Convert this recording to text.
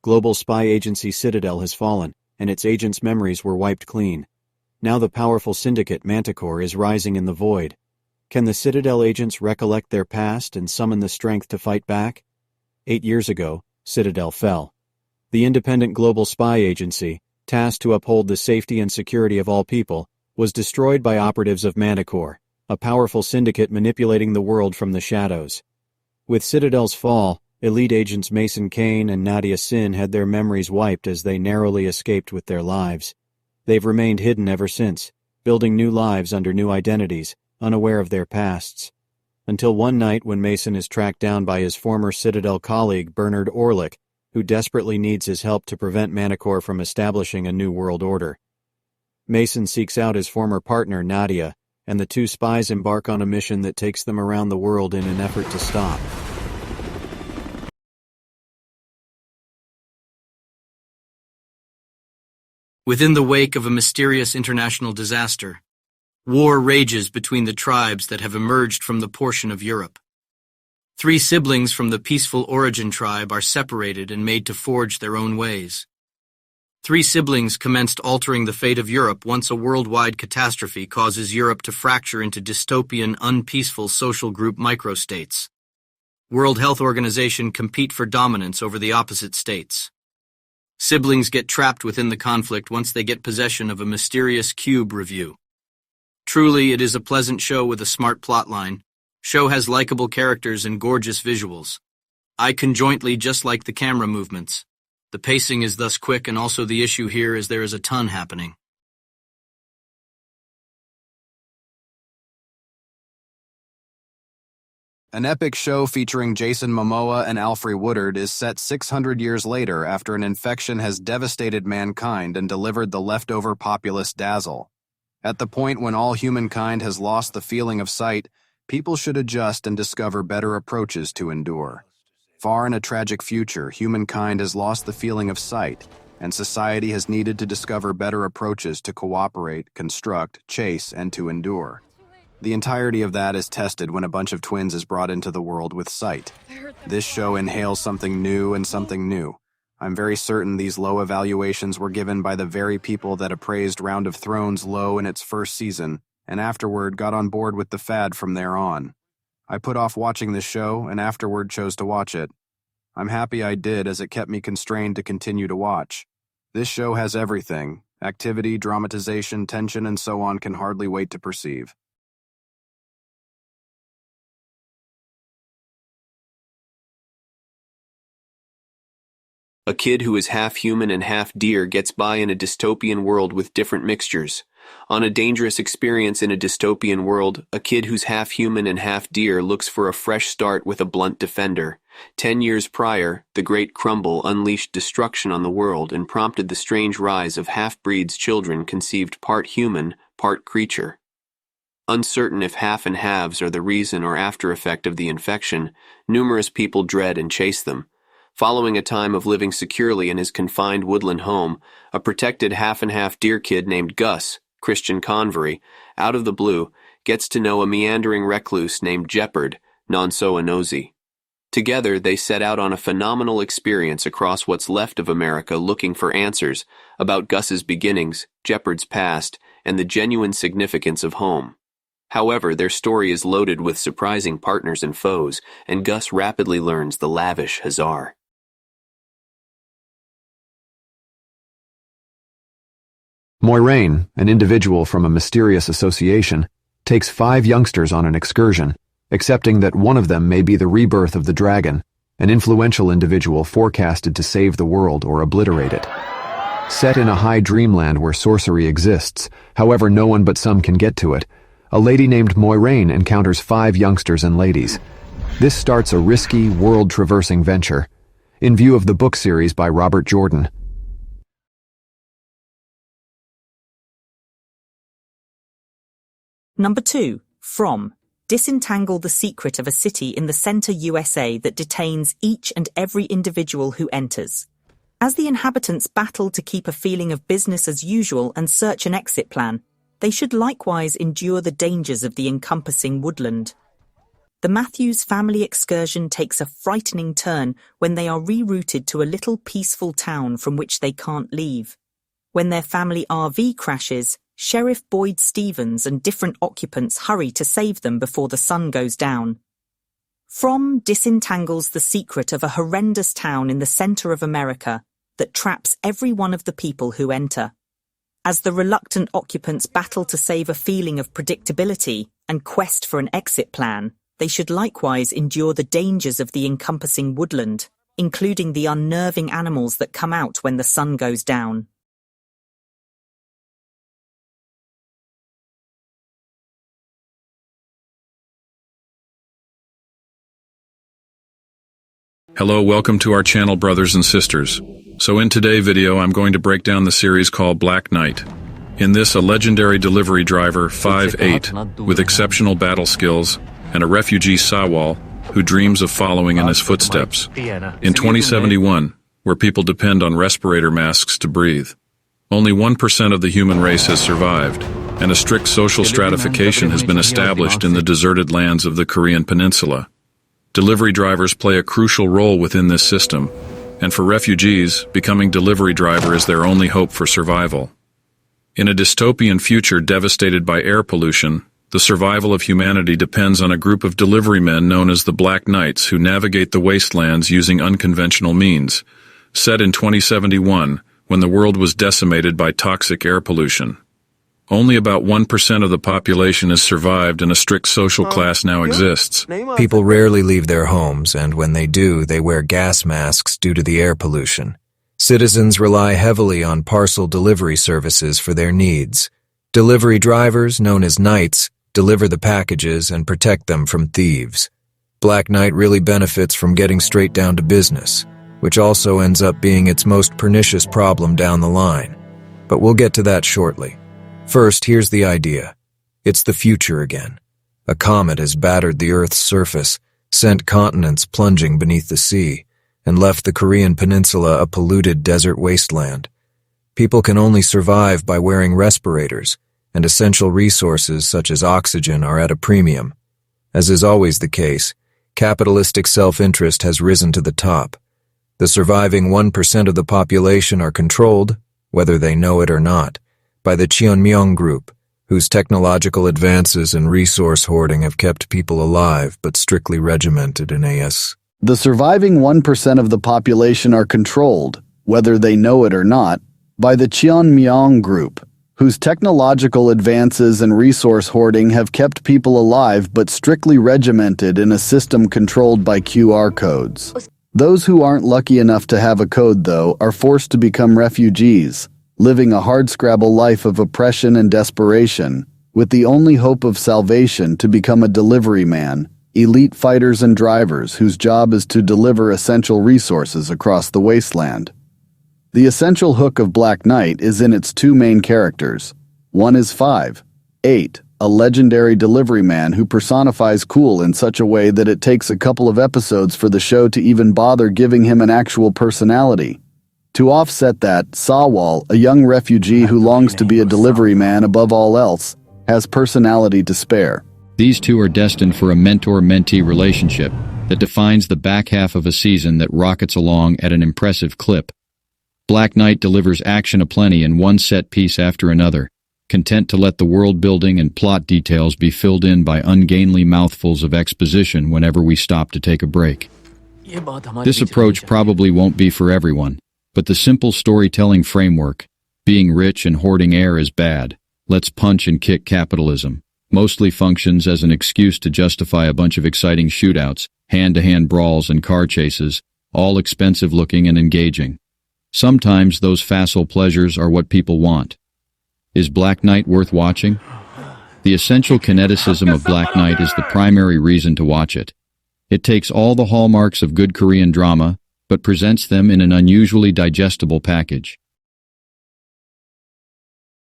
Global spy agency Citadel has fallen, and its agents' memories were wiped clean. Now the powerful syndicate Manticore is rising in the void. Can the Citadel agents recollect their past and summon the strength to fight back? 8 years ago, Citadel fell. The independent global spy agency, tasked to uphold the safety and security of all people, was destroyed by operatives of Manticore, a powerful syndicate manipulating the world from the shadows. With Citadel's fall, elite agents Mason Kane and Nadia Sin had their memories wiped as they narrowly escaped with their lives. They've remained hidden ever since, building new lives under new identities, unaware of their pasts. Until one night when Mason is tracked down by his former Citadel colleague Bernard Orlick, who desperately needs his help to prevent Manticore from establishing a new world order. Mason seeks out his former partner Nadia, and the two spies embark on a mission that takes them around the world in an effort to stop. Within the wake of a mysterious international disaster, war rages between the tribes that have emerged from the portion of Europe. 3 siblings from the peaceful origin tribe are separated and made to forge their own ways. 3 siblings commenced altering the fate of Europe once a worldwide catastrophe causes Europe to fracture into dystopian, unpeaceful social group microstates. World Health Organization compete for dominance over the opposite states. Siblings get trapped within the conflict once they get possession of a mysterious cube review. Truly, it is a pleasant show with a smart plotline. Show has likable characters and gorgeous visuals. I conjointly just like the camera movements. The pacing is thus quick, and also the issue here is there is a ton happening. An epic show featuring Jason Momoa and Alfre Woodard is set 600 years later after an infection has devastated mankind and delivered the leftover populace dazzle. At the point when all humankind has lost the feeling of sight, people should adjust and discover better approaches to endure. Far in a tragic future, humankind has lost the feeling of sight, and society has needed to discover better approaches to cooperate, construct, chase, and to endure. The entirety of that is tested when a bunch of twins is brought into the world with sight. This show inhales something new and something new. I'm very certain these low evaluations were given by the very people that appraised Round of Thrones low in its first season, and afterward got on board with the fad from there on. I put off watching this show and afterward chose to watch it. I'm happy I did, as it kept me constrained to continue to watch. This show has everything. Activity, dramatization, tension, and so on can hardly wait to perceive. A kid who is half human and half deer gets by in a dystopian world with different mixtures. On a dangerous experience in a dystopian world, a kid who's half human and half deer looks for a fresh start with a blunt defender. 10 years prior, the Great Crumble unleashed destruction on the world and prompted the strange rise of half-breeds children conceived part human, part creature. Uncertain if half and halves are the reason or after effect of the infection, numerous people dread and chase them. Following a time of living securely in his confined woodland home, a protected half-and-half deer kid named Gus, Christian Convery, out of the blue, gets to know a meandering recluse named Jeopard, Nonso-Anozi. Together, they set out on a phenomenal experience across what's left of America looking for answers about Gus's beginnings, Jeopard's past, and the genuine significance of home. However, their story is loaded with surprising partners and foes, and Gus rapidly learns the lavish Hazar. Moiraine, an individual from a mysterious association, takes 5 youngsters on an excursion, accepting that one of them may be the rebirth of the dragon, an influential individual forecasted to save the world or obliterate it. Set in a high dreamland where sorcery exists, however no one but some can get to it, a lady named Moiraine encounters 5 youngsters and ladies. This starts a risky, world-traversing venture. In view of the book series by Robert Jordan. Number 2. From. Disentangle the secret of a city in the center USA that detains each and every individual who enters. As the inhabitants battle to keep a feeling of business as usual and search an exit plan, they should likewise endure the dangers of the encompassing woodland. the Matthews family excursion takes a frightening turn when they are rerouted to a little peaceful town from which they can't leave. When their family RV crashes, Sheriff Boyd Stevens and different occupants hurry to save them before the sun goes down. From disentangles the secret of a horrendous town in the center of America that traps every one of the people who enter. As the reluctant occupants battle to save a feeling of predictability and quest for an exit plan, they should likewise endure the dangers of the encompassing woodland, including the unnerving animals that come out when the sun goes down. Hello, welcome to our channel, brothers and sisters. So in today's video, I'm going to break down the series called Black Knight. In this, a legendary delivery driver, 5'8", with exceptional battle skills, and a refugee Sawal, who dreams of following in his footsteps. In 2071, where people depend on respirator masks to breathe, only 1% of the human race has survived, and a strict social stratification has been established in the deserted lands of the Korean Peninsula. Delivery drivers play a crucial role within this system, and for refugees, becoming delivery driver is their only hope for survival. In a dystopian future devastated by air pollution, the survival of humanity depends on a group of delivery men known as the Black Knights who navigate the wastelands using unconventional means, set in 2071 when the world was decimated by toxic air pollution. Only about 1% of the population has survived and a strict social class now exists. People rarely leave their homes, and when they do, they wear gas masks due to the air pollution. Citizens rely heavily on parcel delivery services for their needs. Delivery drivers, known as Knights, deliver the packages and protect them from thieves. Black Knight really benefits from getting straight down to business, which also ends up being its most pernicious problem down the line. But we'll get to that shortly. First, here's the idea. It's the future again. A comet has battered the Earth's surface, sent continents plunging beneath the sea, and left the Korean Peninsula a polluted desert wasteland. People can only survive by wearing respirators, and essential resources such as oxygen are at a premium. As is always the case, capitalistic self-interest has risen to the top. The surviving 1% of the population are controlled, whether they know it or not, by the Cheonmyeong Group, whose technological advances and resource hoarding have kept people alive but strictly regimented in AS. The surviving 1% of the population are controlled, whether they know it or not, by the Cheonmyeong Group, whose technological advances and resource hoarding have kept people alive but strictly regimented in a system controlled by QR codes. Those who aren't lucky enough to have a code, though, are forced to become refugees, living a hardscrabble life of oppression and desperation, with the only hope of salvation to become a delivery man, elite fighters and drivers whose job is to deliver essential resources across the wasteland. The essential hook of Black Knight is in its two main characters. One is 5'8", a legendary delivery man who personifies cool in such a way that it takes a couple of episodes for the show to even bother giving him an actual personality. To offset that, Sawal, a young refugee who longs to be a delivery man above all else, has personality to spare. These two are destined for a mentor-mentee relationship that defines the back half of a season that rockets along at an impressive clip. Black Knight delivers action aplenty in one set piece after another, content to let the world-building and plot details be filled in by ungainly mouthfuls of exposition whenever we stop to take a break. This approach probably won't be for everyone, but the simple storytelling framework, being rich and hoarding air is bad, let's punch and kick capitalism, mostly functions as an excuse to justify a bunch of exciting shootouts, hand-to-hand brawls and car chases, all expensive-looking and engaging. Sometimes those facile pleasures are what people want. Is Black Knight worth watching? The essential kineticism of Black Knight is the primary reason to watch it. It takes all the hallmarks of good Korean drama, but presents them in an unusually digestible package.